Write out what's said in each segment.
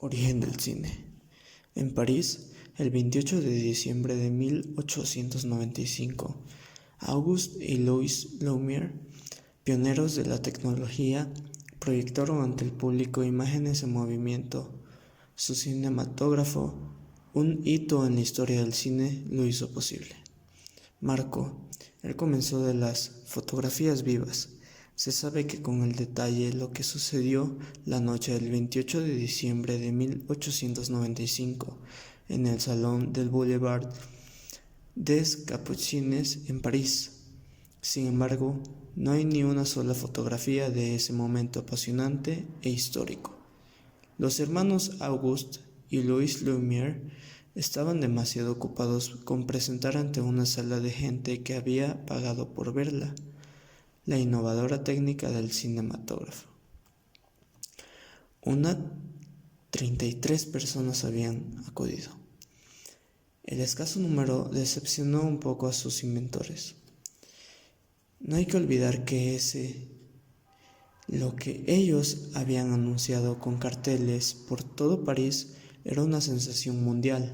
Origen del cine. En París, el 28 de diciembre de 1895, Auguste y Louis Lumière, pioneros de la tecnología, proyectaron ante el público imágenes en movimiento. Su cinematógrafo, un hito en la historia del cine, lo hizo posible. Marco, él comenzó de las fotografías vivas. Se sabe que con el detalle lo que sucedió la noche del 28 de diciembre de 1895 en el Salón del Boulevard des Capucines en París. Sin embargo, no hay ni una sola fotografía de ese momento apasionante e histórico. Los hermanos Auguste y Louis Lumière estaban demasiado ocupados con presentar ante una sala de gente que había pagado por verla la innovadora técnica del cinematógrafo. Unas 33 personas habían acudido. El escaso número decepcionó un poco a sus inventores. No hay que olvidar que lo que ellos habían anunciado con carteles por todo París era una sensación mundial.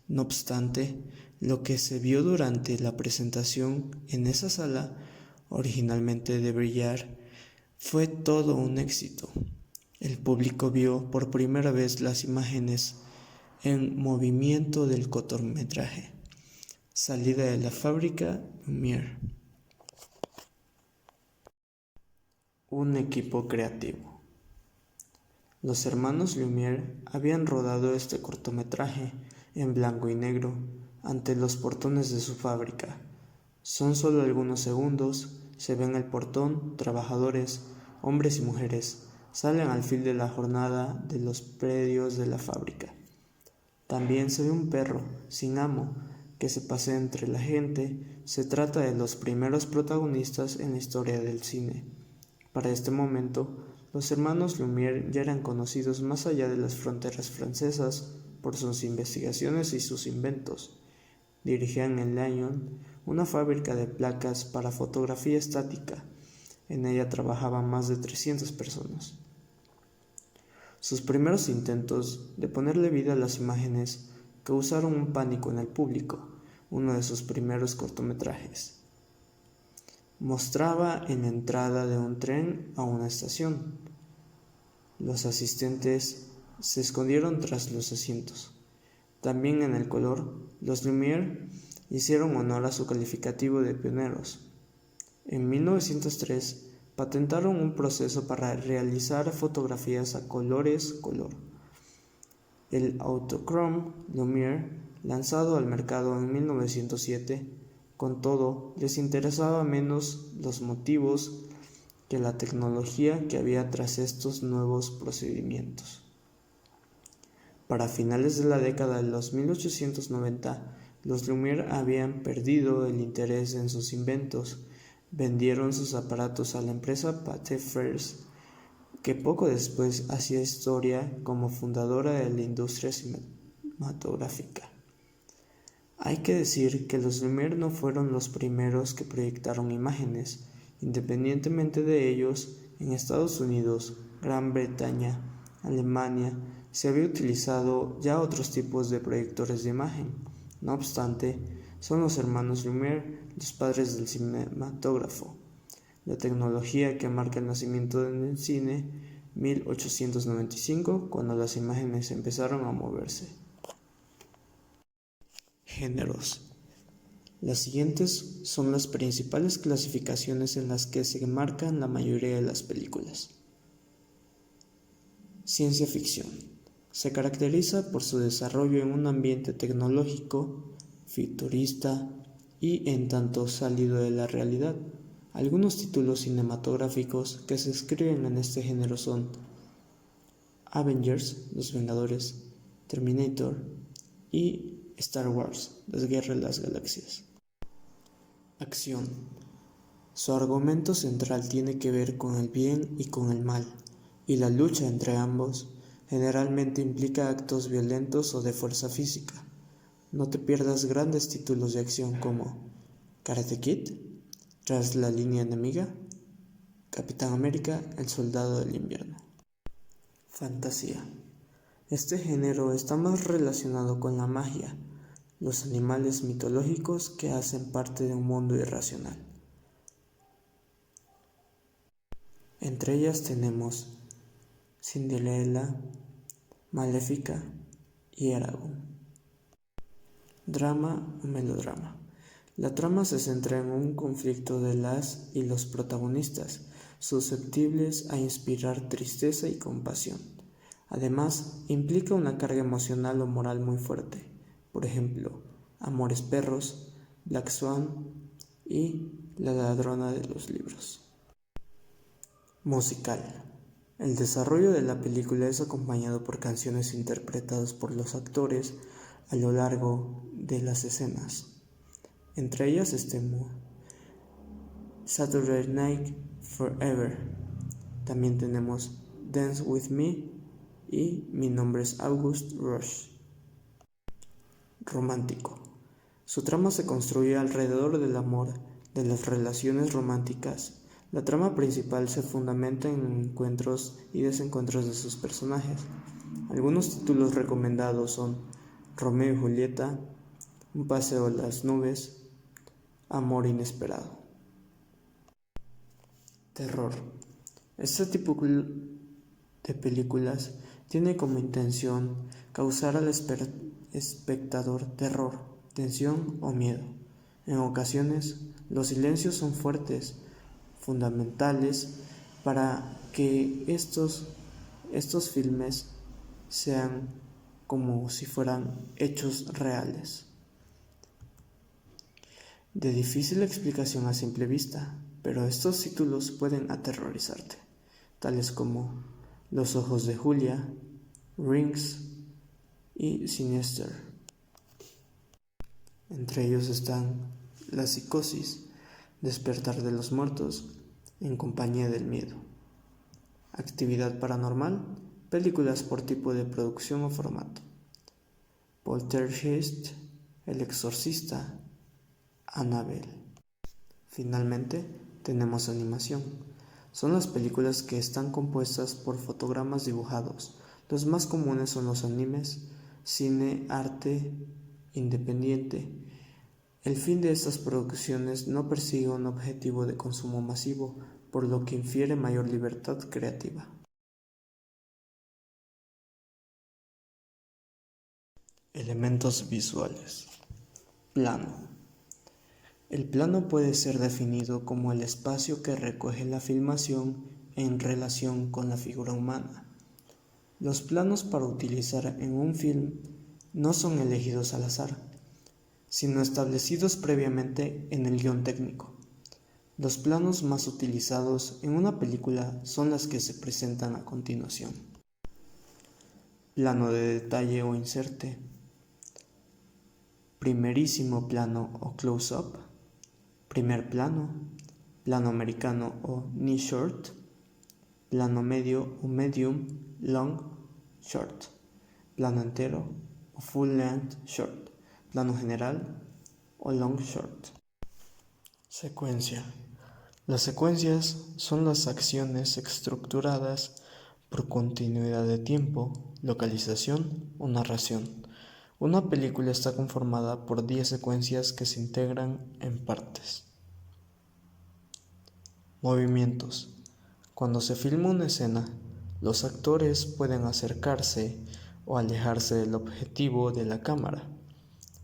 No obstante, lo que se vio durante la presentación en esa sala, originalmente de brillar, fue todo un éxito. El público vio por primera vez las imágenes en movimiento del cortometraje, salida de la fábrica Lumière. Un equipo creativo. Los hermanos Lumière habían rodado este cortometraje en blanco y negro ante los portones de su fábrica. Son solo algunos segundos, se ve en el portón trabajadores, hombres y mujeres, salen al fin de la jornada de los predios de la fábrica. También se ve un perro, sin amo, que se pasea entre la gente. Se trata de los primeros protagonistas en la historia del cine. Para este momento, los hermanos Lumière ya eran conocidos más allá de las fronteras francesas por sus investigaciones y sus inventos. Dirigían en Lyon una fábrica de placas para fotografía estática. En ella trabajaban más de 300 personas. Sus primeros intentos de ponerle vida a las imágenes causaron un pánico en el público. Uno de sus primeros cortometrajes mostraba en la entrada de un tren a una estación. Los asistentes se escondieron tras los asientos. También en el color, los Lumière hicieron honor a su calificativo de pioneros. En 1903 patentaron un proceso para realizar fotografías a color. El Autochrome Lumière, lanzado al mercado en 1907, con todo, les interesaba menos los motivos que la tecnología que había tras estos nuevos procedimientos. Para finales de la década de los 1890, los Lumière habían perdido el interés en sus inventos. Vendieron sus aparatos a la empresa Pathé Frères, que poco después hacía historia como fundadora de la industria cinematográfica. Hay que decir que los Lumière no fueron los primeros que proyectaron imágenes. Independientemente de ellos, en Estados Unidos, Gran Bretaña, Alemania, se había utilizado ya otros tipos de proyectores de imagen. No obstante, son los hermanos Lumière los padres del cinematógrafo, la tecnología que marca el nacimiento del cine, 1895, cuando las imágenes empezaron a moverse. Géneros. Las siguientes son las principales clasificaciones en las que se marcan la mayoría de las películas. Ciencia ficción. Se caracteriza por su desarrollo en un ambiente tecnológico, futurista y en tanto salido de la realidad. Algunos títulos cinematográficos que se escriben en este género son Avengers, Los Vengadores, Terminator y Star Wars, La Guerra de las Galaxias. Acción. Su argumento central tiene que ver con el bien y con el mal, y la lucha entre ambos generalmente implica actos violentos o de fuerza física. No te pierdas grandes títulos de acción como Karate Kid, Tras la línea enemiga, Capitán América, El Soldado del Invierno. Fantasía. Este género está más relacionado con la magia, los animales mitológicos que hacen parte de un mundo irracional. Entre ellas tenemos Cinderella, Maléfica y Eragon. Drama o melodrama. La trama se centra en un conflicto de las y los protagonistas, susceptibles a inspirar tristeza y compasión. Además, implica una carga emocional o moral muy fuerte. Por ejemplo, Amores Perros, Black Swan y La ladrona de los libros. Musical. El desarrollo de la película es acompañado por canciones interpretadas por los actores a lo largo de las escenas. Entre ellas estemos Saturday Night Forever. También tenemos Dance With Me y Mi nombre es August Rush. Romántico. Su trama se construye alrededor del amor, de las relaciones románticas. La trama principal se fundamenta en encuentros y desencuentros de sus personajes. Algunos títulos recomendados son Romeo y Julieta, Un paseo a las nubes, Amor inesperado. Terror. Este tipo de películas tiene como intención causar al espectador terror, tensión o miedo. En ocasiones, los silencios son fuertes, fundamentales para que estos filmes sean como si fueran hechos reales. De difícil explicación a simple vista, pero estos títulos pueden aterrorizarte, tales como Los ojos de Julia, Rings y Sinister. Entre ellos están La psicosis, Despertar de los muertos, En compañía del miedo, Actividad paranormal, películas por tipo de producción o formato, Poltergeist, El exorcista, Annabelle. Finalmente, tenemos animación. Son las películas que están compuestas por fotogramas dibujados. Los más comunes son los animes, cine, arte independiente. El fin de estas producciones no persigue un objetivo de consumo masivo, por lo que infiere mayor libertad creativa. Elementos visuales. Plano. El plano puede ser definido como el espacio que recoge la filmación en relación con la figura humana. Los planos para utilizar en un film no son elegidos al azar, sino establecidos previamente en el guión técnico. Los planos más utilizados en una película son las que se presentan a continuación. Plano de detalle o inserte, primerísimo plano o close-up, primer plano, plano americano o knee short, plano medio o medium, long, short, plano entero o full length short, plano general o long short. Secuencia. Las secuencias son las acciones estructuradas por continuidad de tiempo, localización o narración. Una película está conformada por 10 secuencias que se integran en partes. Movimientos. Cuando se filma una escena, los actores pueden acercarse o alejarse del objetivo de la cámara,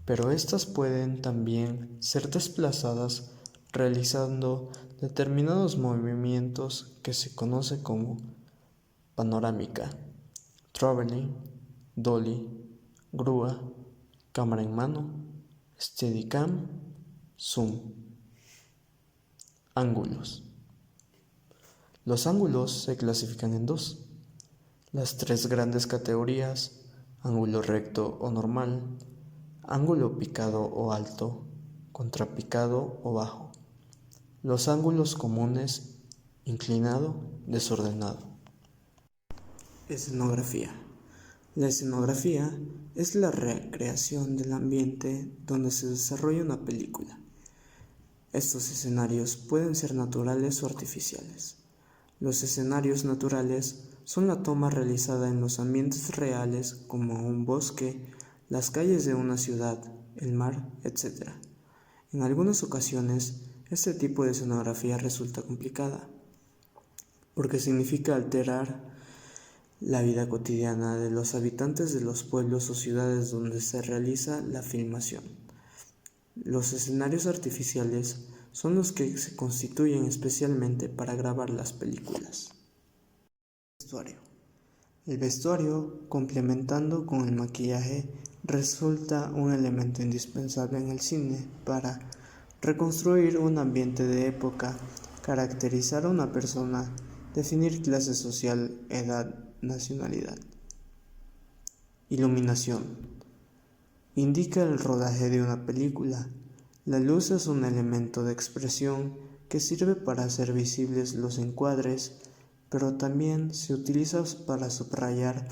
pero estas pueden también ser desplazadas realizando determinados movimientos que se conoce como panorámica, traveling, dolly, grúa, cámara en mano, steadicam, zoom. Ángulos. Los ángulos se clasifican en dos: las tres grandes categorías: ángulo recto o normal, ángulo picado o alto, contrapicado o bajo. Los ángulos comunes: inclinado, desordenado. Escenografía. La escenografía es la recreación del ambiente donde se desarrolla una película. Estos escenarios pueden ser naturales o artificiales. Los escenarios naturales son la toma realizada en los ambientes reales como un bosque, las calles de una ciudad, el mar, etc. En algunas ocasiones, este tipo de escenografía resulta complicada, porque significa alterar la vida cotidiana de los habitantes de los pueblos o ciudades donde se realiza la filmación. Los escenarios artificiales son los que se constituyen especialmente para grabar las películas. Vestuario. El vestuario, complementando con el maquillaje, resulta un elemento indispensable en el cine para reconstruir un ambiente de época, caracterizar a una persona, definir clase social, edad, nacionalidad. Iluminación. Indica el rodaje de una película. La luz es un elemento de expresión que sirve para hacer visibles los encuadres, pero también se utiliza para subrayar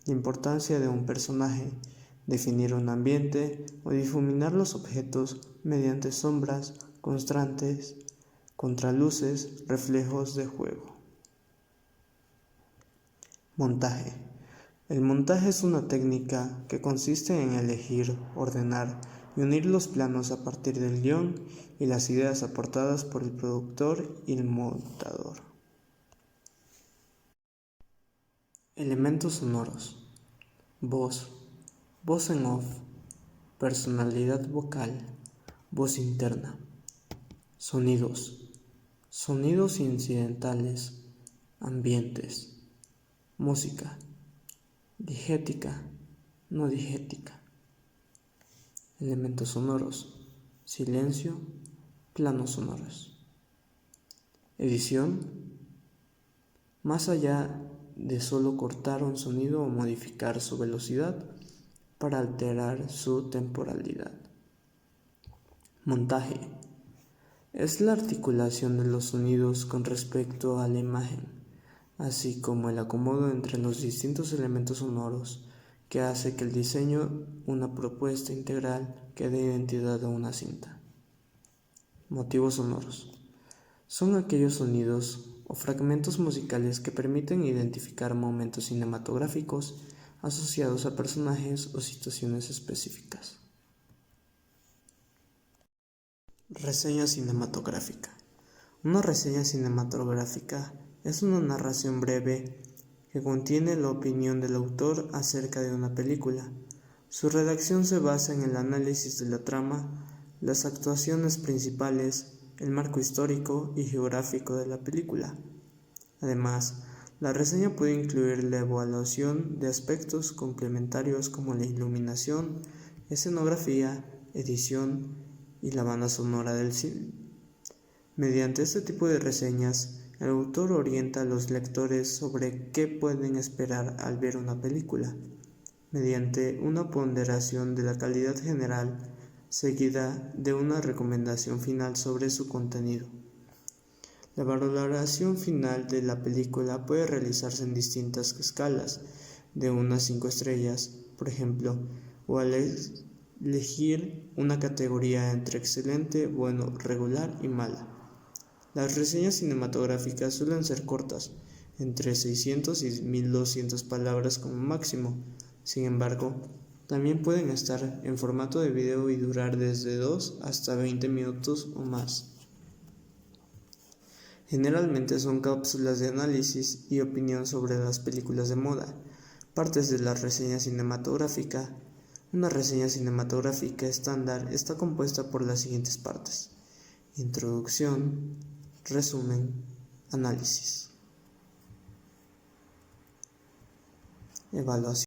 la importancia de un personaje, definir un ambiente o difuminar los objetos mediante sombras, contrastes, contraluces, reflejos de juego. Montaje. El montaje es una técnica que consiste en elegir, ordenar y unir los planos a partir del guión y las ideas aportadas por el productor y el montador. Elementos sonoros. Voz, voz en off, personalidad vocal, voz interna. Sonidos, sonidos incidentales, ambientes. Música, digética, no digética. Elementos sonoros, silencio, planos sonoros. Edición, más allá de solo cortar un sonido o modificar su velocidad para alterar su temporalidad. Montaje, es la articulación de los sonidos con respecto a la imagen, así como el acomodo entre los distintos elementos sonoros que hace que el diseño, una propuesta integral que dé identidad a una cinta. Motivos sonoros. Son aquellos sonidos o fragmentos musicales que permiten identificar momentos cinematográficos asociados a personajes o situaciones específicas. Reseña cinematográfica. Una reseña cinematográfica es una narración breve que contiene la opinión del autor acerca de una película. Su redacción se basa en el análisis de la trama, las actuaciones principales, el marco histórico y geográfico de la película. Además, la reseña puede incluir la evaluación de aspectos complementarios como la iluminación, escenografía, edición y la banda sonora del cine. Mediante este tipo de reseñas, el autor orienta a los lectores sobre qué pueden esperar al ver una película, mediante una ponderación de la calidad general, seguida de una recomendación final sobre su contenido. La valoración final de la película puede realizarse en distintas escalas, de 1 a 5 estrellas, por ejemplo, o al elegir una categoría entre excelente, bueno, regular y mala. Las reseñas cinematográficas suelen ser cortas, entre 600 y 1200 palabras como máximo. Sin embargo, también pueden estar en formato de video y durar desde 2 hasta 20 minutos o más. Generalmente son cápsulas de análisis y opinión sobre las películas de moda. Partes de la reseña cinematográfica. Una reseña cinematográfica estándar está compuesta por las siguientes partes: introducción, resumen, análisis. Evaluación.